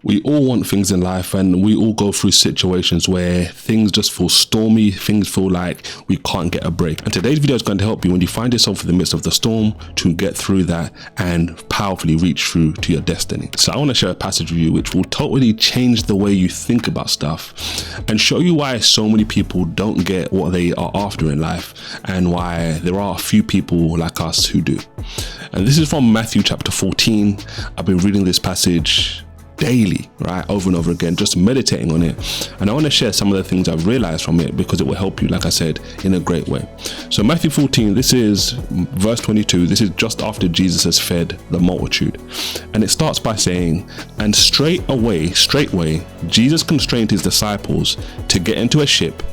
We all want things in life, and we all go through situations where things just feel stormy, things feel like we can't get a break. And today's video is going to help you when you find yourself in the midst of the storm to get through that and powerfully reach through to your destiny. So I want to share a passage with you which will totally change the way you think about stuff and show you why so many people don't get what they are after in life and why there are a few people like us who do. And this is from Matthew chapter 14. I've been reading this passage daily, right, over and over again, just meditating on it, and I want to share some of the things I've realized from it because it will help you, like I said, in a great way. So Matthew 14, this is verse 22. This is just after Jesus has fed the multitude, and it starts by saying, and straightway Jesus constrained his disciples to get into a ship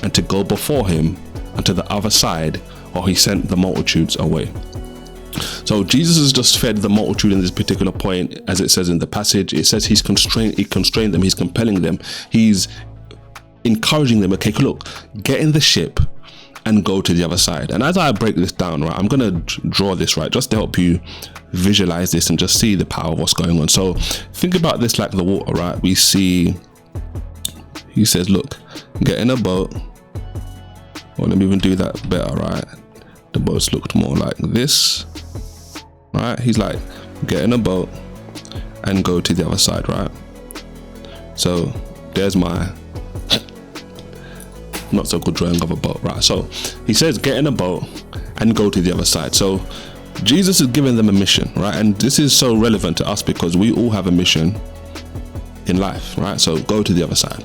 and to go before him unto the other side, or he sent the multitudes away. So Jesus has just fed the multitude in this particular point. As it says in the passage, it says he constrained them, he's compelling them, he's encouraging them, okay, look, get in the ship and go to the other side. And as I break this down, right, I'm going to draw this, right, just to help you visualize this and just see the power of what's going on. So think about this like the water, right? We see, he says, look, get in a boat. Well, let me even do that better, right? The boats looked more like this, right? He's like, get in a boat and go to the other side, right? So there's my not so good drawing of a boat, right? So he says, get in a boat and go to the other side. So Jesus is giving them a mission, right? And this is so relevant to us because we all have a mission in life, right? So go to the other side.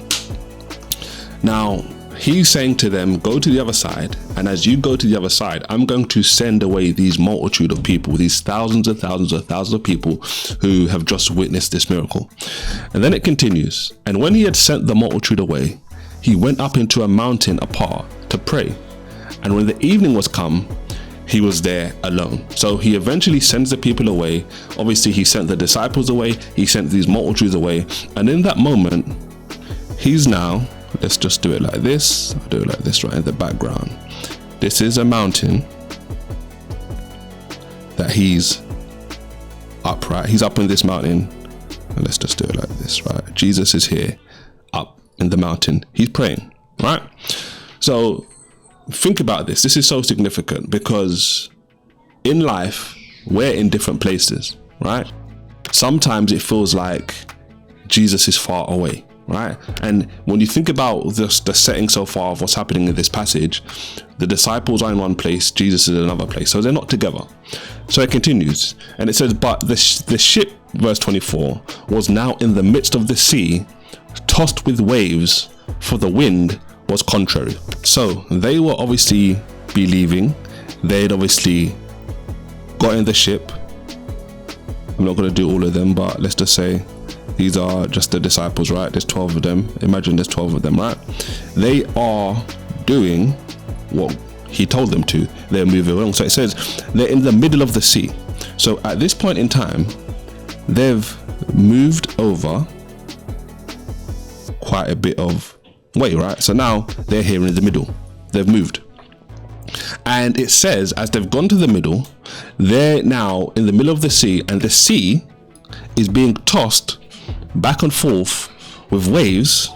Now, he's saying to them, go to the other side, and as you go to the other side, I'm going to send away these multitude of people, these thousands and thousands and thousands of people who have just witnessed this miracle. And then it continues, and when he had sent the multitude away, he went up into a mountain apart to pray. And when the evening was come, he was there alone. So he eventually sends the people away. Obviously, he sent the disciples away, he sent these multitudes away, and in that moment, he's now, let's just do it like this. I'll do it like this right in the background. This is a mountain that he's up, right? He's up in this mountain. And let's just do it like this, right? Jesus is here up in the mountain. He's praying, right? So think about this. This is so significant because in life, we're in different places, right? Sometimes it feels like Jesus is far away, right? And when you think about the setting so far of what's happening in this passage, the disciples are in one place, Jesus is in another place, so they're not together. So it continues, and it says, but the ship, verse 24, was now in the midst of the sea, tossed with waves, for the wind was contrary. So they were obviously believing, they'd obviously got in the ship. I'm not going to do all of them, but let's just say these are just the disciples, right? There's 12 of them. Imagine there's 12 of them, right? They are doing what he told them to. They're moving along. So it says they're in the middle of the sea. So at this point in time, they've moved over quite a bit of way, right? So now they're here in the middle. They've moved. And it says as they've gone to the middle, they're now in the middle of the sea, and the sea is being tossed back and forth with waves.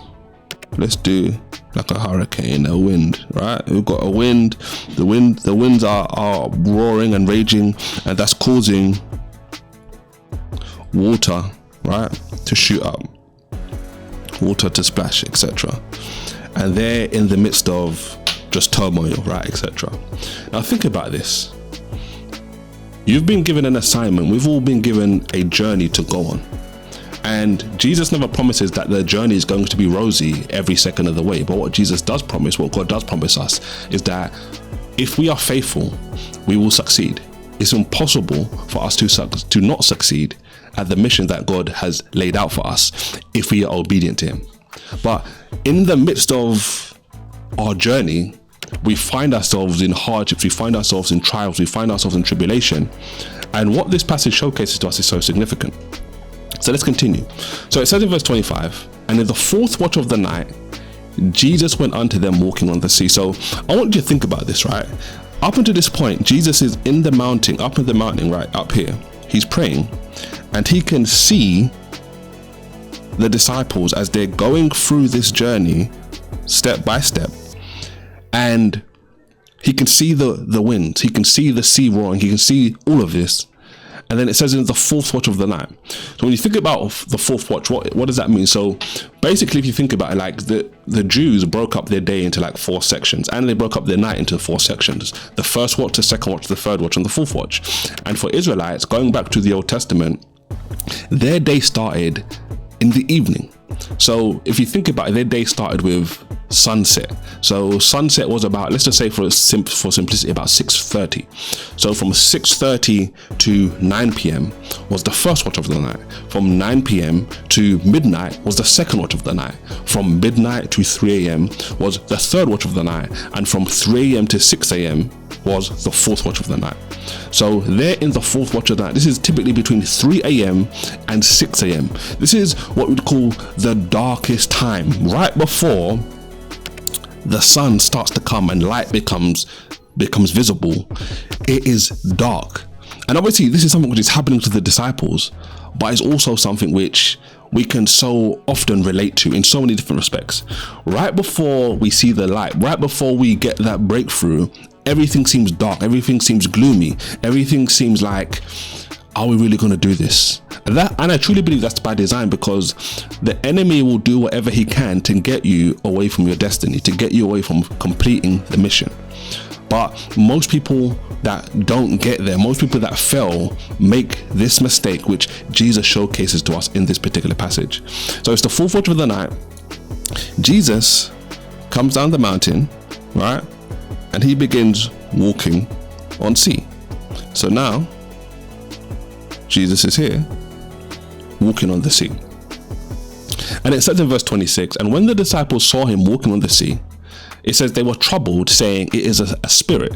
Let's do like a hurricane, a wind, right? We've got a wind. The winds are roaring and raging, and that's causing water, right, to shoot up, water to splash, etc. And they're in the midst of just turmoil, right, etc. Now think about this. You've been given an assignment. We've all been given a journey to go on. And Jesus never promises that the journey is going to be rosy every second of the way. But what Jesus does promise, what God does promise us, is that if we are faithful, we will succeed. It's impossible for us to not succeed at the mission that God has laid out for us if we are obedient to him. But in the midst of our journey, we find ourselves in hardships, we find ourselves in trials, we find ourselves in tribulation. And what this passage showcases to us is so significant. So let's continue. So it says in verse 25, and in the fourth watch of the night, Jesus went unto them walking on the sea. So I want you to think about this, right? Up until this point, Jesus is in the mountain, up in the mountain, right up here. He's praying, and he can see the disciples as they're going through this journey step by step, and he can see the winds, he can see the sea roaring, he can see all of this. And then it says in the fourth watch of the night. So when you think about the fourth watch, what does that mean? So basically, if you think about it, like the Jews broke up their day into like 4 sections, and they broke up their night into 4 sections: the first watch, the second watch, the third watch, and the fourth watch. And for Israelites, going back to the Old Testament, their day started in the evening. So if you think about it, their day started with sunset. So sunset was about, let's just say for simplicity, about 6:30. So from 6:30 to 9 p.m. was the first watch of the night. From 9 p.m. to midnight was the second watch of the night. From midnight to 3 a.m. was the third watch of the night. And from 3 a.m. to 6 a.m. was the fourth watch of the night. So they're in the fourth watch of the night. This is typically between 3 a.m. and 6 a.m. This is what we'd call the darkest time, right before the sun starts to come and light becomes visible. It is dark. And obviously this is something which is happening to the disciples, but it's also something which we can so often relate to in so many different respects. Right before we see the light, right before we get that breakthrough, everything seems dark, everything seems gloomy, everything seems like, are we really going to do this? And I truly believe that's by design, because the enemy will do whatever he can to get you away from your destiny, to get you away from completing the mission. But most people that don't get there, most people that fail, make this mistake, which Jesus showcases to us in this particular passage. So it's the fourth watch of the night. Jesus comes down the mountain, right? And he begins walking on sea. So now Jesus is here walking on the sea. And it says in verse 26, and when the disciples saw him walking on the sea, it says they were troubled, saying, it is a spirit,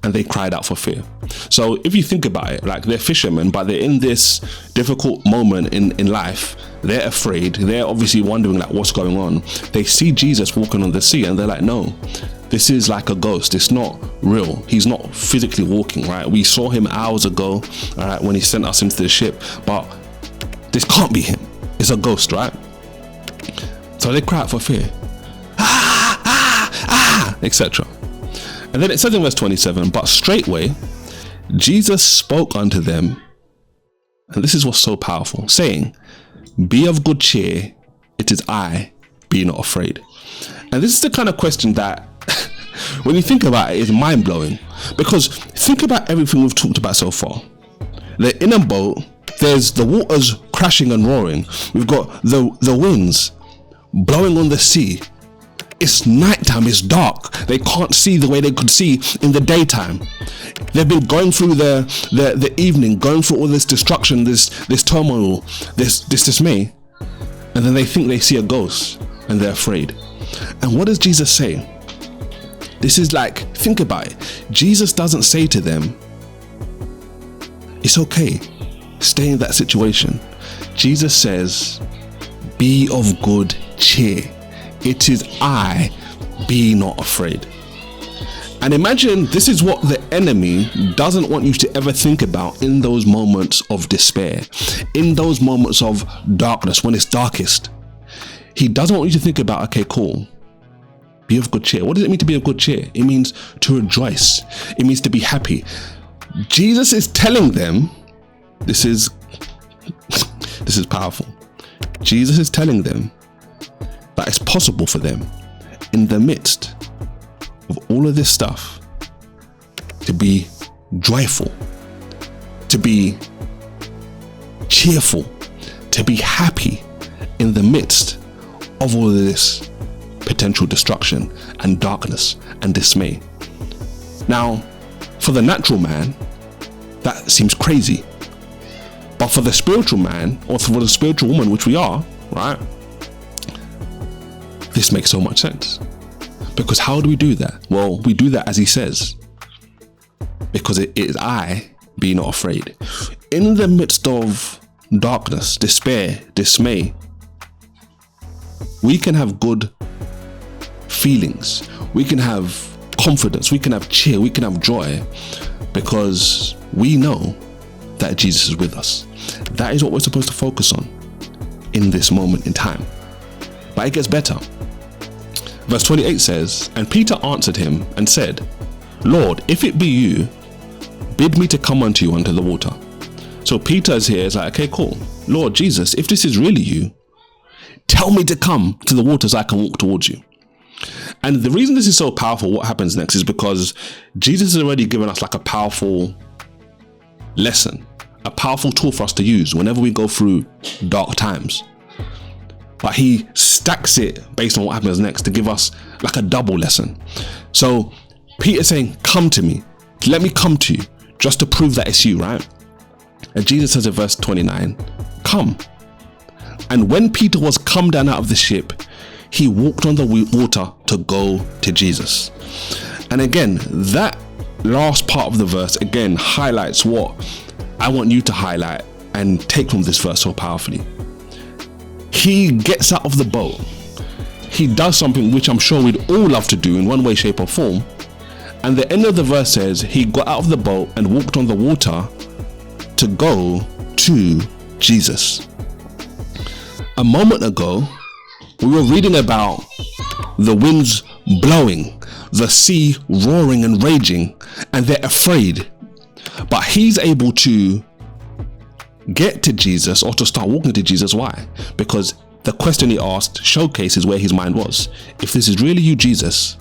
and they cried out for fear. So if you think about it, like, they're fishermen, but they're in this difficult moment in life. They're afraid. They're obviously wondering, like, what's going on. They see Jesus walking on the sea, and they're like, no, this is like a ghost. It's not real. He's not physically walking, right? We saw him hours ago, all right, when he sent us into the ship, but this can't be him. It's a ghost, right? So they cry out for fear, etc. And then it says in verse 27, but straightway Jesus spoke unto them, and this is what's so powerful, saying, be of good cheer, it is I, be not afraid. And this is the kind of question that when you think about it, is mind-blowing, because think about everything we've talked about so far. They're in a boat, there's the waters crashing and roaring, we've got the winds blowing on the sea. It's nighttime, it's dark. They can't see the way they could see in the daytime. They've been going through the evening, going through all this destruction, this turmoil, this dismay, and then they think they see a ghost and they're afraid. And what does Jesus say? This is like, think about it. Jesus doesn't say to them, it's okay, stay in that situation. Jesus says, be of good cheer. It is I, be not afraid. And imagine this is what the enemy doesn't want you to ever think about in those moments of despair, in those moments of darkness, when it's darkest. He doesn't want you to think about, okay, cool, be of good cheer. What does it mean to be of good cheer? It means to rejoice. It means to be happy. Jesus is telling them, this is powerful. Jesus is telling them that it's possible for them in the midst of all of this stuff to be joyful, to be cheerful, to be happy in the midst of all of this potential destruction and darkness and dismay. Now, for the natural man, that seems crazy. But for the spiritual man, or for the spiritual woman, which we are, right? This makes so much sense. Because how do we do that? Well, we do that as he says. Because it is I, be not afraid. In the midst of darkness, despair, dismay, we can have good feelings. We can have confidence. We can have cheer. We can have joy. Because we know that Jesus is with us. That is what we're supposed to focus on. in this moment in time. But it gets better. Verse 28 says, and Peter answered him and said, Lord, if it be you, bid me to come unto you unto the water. So Peter's here is like, okay, cool. Lord Jesus, if this is really you, tell me to come to the water so I can walk towards you. And the reason this is so powerful, what happens next, is because Jesus has already given us like a powerful lesson, a powerful tool for us to use whenever we go through dark times. But he stacks it based on what happens next to give us like a double lesson. So Peter's saying, come to me, let me come to you, just to prove that it's you, right? And Jesus says in verse 29, come. And when Peter was come down out of the ship, he walked on the water to go to Jesus. And again, that last part of the verse again highlights what I want you to highlight and take from this verse so powerfully. He gets out of the boat. He does something which I'm sure we'd all love to do in one way, shape or form. And the end of the verse says he got out of the boat and walked on the water to go to Jesus. A moment ago, we were reading about the winds blowing, the sea roaring and raging, and they're afraid. But he's able to get to Jesus, or to start walking to Jesus. Why? Because the question he asked showcases where his mind was. If this is really you, Jesus,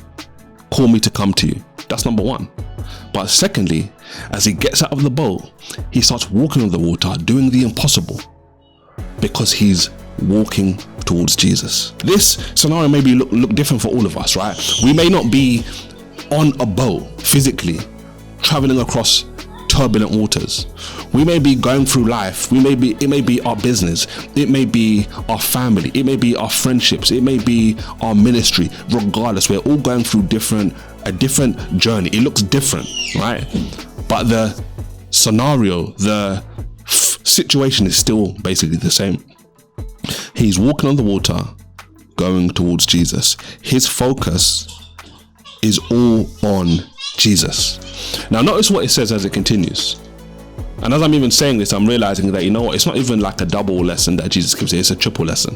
call me to come to you. That's number one. But secondly, as he gets out of the boat, he starts walking on the water, doing the impossible, because he's walking towards Jesus. This scenario may be look different for all of us, right? We may not be on a boat physically traveling across turbulent waters. We may be going through life. It may be our business. It may be our family. It may be our friendships. It may be our ministry. Regardless, we're all going through a different journey. It looks different, right? But the scenario, the situation is still basically the same. He's walking on the water, going towards Jesus. His focus is all on Jesus. Now notice what it says as it continues. And as I'm even saying this, I'm realizing that, you know what, it's not even like a double lesson that Jesus gives here, it's a triple lesson.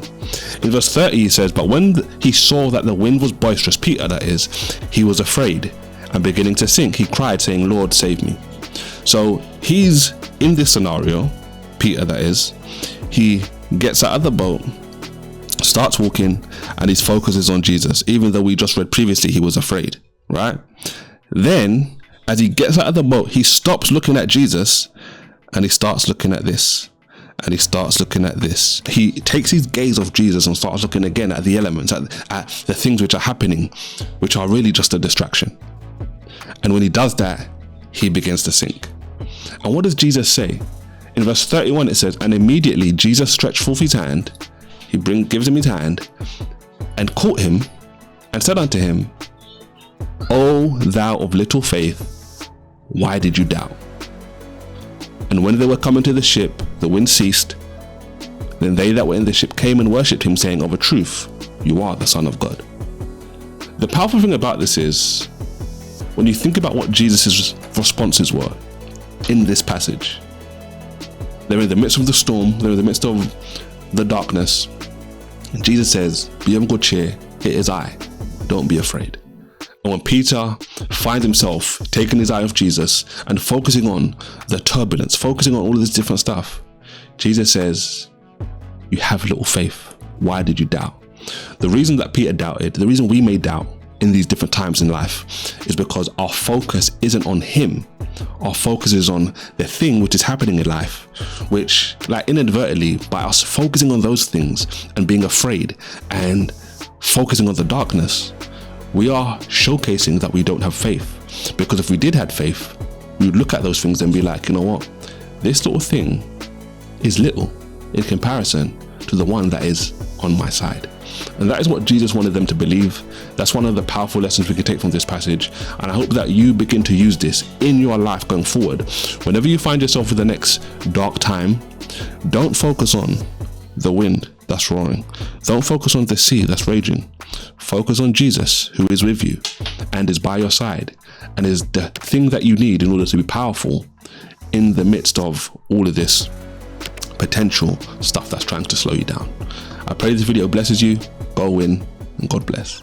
In verse 30 he says, but when he saw that the wind was boisterous, Peter that is, he was afraid and beginning to sink. He cried saying, Lord, save me. So he's in this scenario, Peter that is, he gets out of the boat, starts walking, and his focus is on Jesus, even though we just read previously he was afraid, right? Then as he gets out of the boat, he stops looking at Jesus and he starts looking at this, and he starts looking at this. He takes his gaze off Jesus and starts looking again at the elements, at the things which are happening, which are really just a distraction. And when he does that, he begins to sink. And what does Jesus say? In verse 31 it says, and immediately Jesus stretched forth his hand, gives him his hand, and caught him, and said unto him, O thou of little faith, why did you doubt? And when they were coming to the ship, the wind ceased. Then they that were in the ship came and worshipped him, saying, of a truth, you are the Son of God. The powerful thing about this is, when you think about what Jesus' responses were in this passage, they're in the midst of the storm, they're in the midst of the darkness, and Jesus says, be of good cheer, it is I, don't be afraid. And when Peter finds himself taking his eye off Jesus and focusing on the turbulence, focusing on all of this different stuff, Jesus says, you have little faith. Why did you doubt? The reason that Peter doubted, the reason we may doubt in these different times in life, is because our focus isn't on him. Our focus is on the thing which is happening in life, which, like, inadvertently, by us focusing on those things and being afraid and focusing on the darkness, we are showcasing that we don't have faith. Because if we did have faith, we would look at those things and be like, you know what, this little thing is little in comparison to the one that is on my side. And that is what Jesus wanted them to believe. That's one of the powerful lessons we can take from this passage. And I hope that you begin to use this in your life going forward. Whenever you find yourself in the next dark time, don't focus on the wind that's roaring. Don't focus on the sea that's raging. Focus on Jesus, who is with you and is by your side and is the thing that you need in order to be powerful in the midst of all of this potential stuff that's trying to slow you down. I pray this video blesses you. Go win, and God bless.